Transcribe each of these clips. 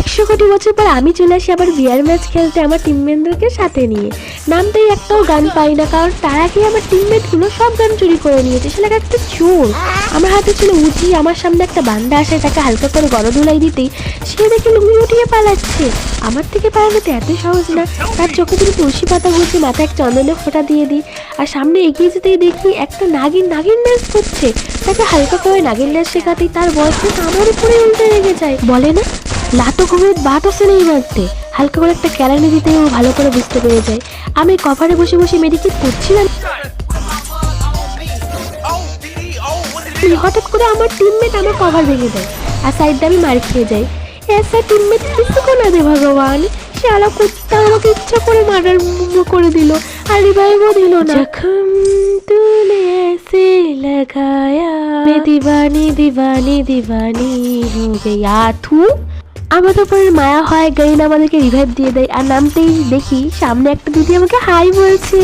100 কোটি বছর পর আমি চলে আসি আবার বিয়ার ম্যাচ খেলতে আমার টিমমেটদেরকে সাথে নিয়ে। নামতেই একটাও গান পাই না, কারণ তার আগে আমার টিমমেটগুলো সব গান চুরি করে নিয়েছে। সেটা একটা চোর। আমার হাতে ছিল উঁচি, আমার সামনে একটা বান্দা আসে, তাকে হালকা করে গড় ধুলাই দিতেই সে দেখে লুঙ্গি উঠিয়ে পালাচ্ছে। আমার থেকে পালানো তো এত সহজ না। তার চোখে যদি তুলসী পাতা ঘুরছে, মাথায় এক চন্দনের ফোঁটা দিয়ে দিই, আর সামনে এগিয়ে যেতেই দেখি একটা নাগিন ডান্স করছে। তাকে হালকা করে নাগিন ডান্স শেখাতেই তার বয়ফ্রেন্ড আমার উপরে উল্টে রেগে যায়, বলে না লাতো ঘুমের বাট আছে নেই মারতে। হালকা করে একটা ক্যারানি দিতেই ও ভালো করে বুঝতে পেরে যায়। আমি কভারে বসে বসে মেডিকেট করছিলাম, হঠাৎ করে আমার টিমমেট আমার কভার ভেঙে দেয় আর সাইডে আমি মার খেয়ে যাই। এসা টিমমেট কিছু করে দে ভগবান, সে আলা কুত্তা আমাকে ইচ্ছা করে মারার করে দিল আর রিভাইভও দিল না। জখম তুনে ऐसे लगाया मैं दीवानी दीवानी दीवानी हो गया। थू আমাদের উপরে মায়া হয়, গাইন আমাদেরকে রিভাইভ দিয়ে দেয়। আর নামতেই দেখি সামনে একটা দিদি আমাকে হাই বলছে।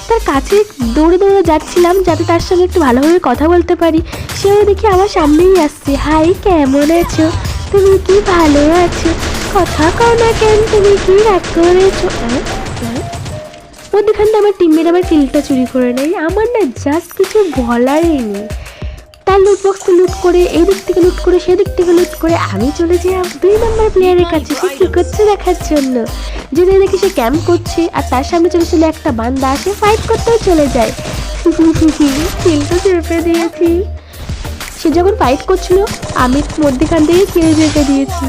তার কাছে দৌড়ে দৌড়ে যাচ্ছিলাম যাতে তার সঙ্গে একটু ভালোভাবে কথা বলতে পারি। সেও দেখি আমার সামনেই আসছে। হাই, কেমন আছো? তুমি কি ভালো আছো? কথা কও না কেন? তুমি কি রাগ করেছো? মধ্যখানটা আমার টিমমেট আমার কিলটা চুরি করে নেয়। আমার না জাস্ট কিছু বলারই নেই। তার লুট বক্স লুট করে, এই দিক থেকে লুট করে, সেদিক থেকে লুট করে আমি চলে যাই 2 নম্বর প্লেয়ারের কাছে সে কী করছে দেখার জন্য। যদি দেখি সে ক্যাম্প করছে আর তার সামনে চলে ছিল একটা বান্দা, সে ফাইট করতেও চলে যায়। কিলটা চেপে দিয়েছি। সে যখন ফাইট করছিল আমি মধ্যখান থেকে কিল চেপে দিয়েছি।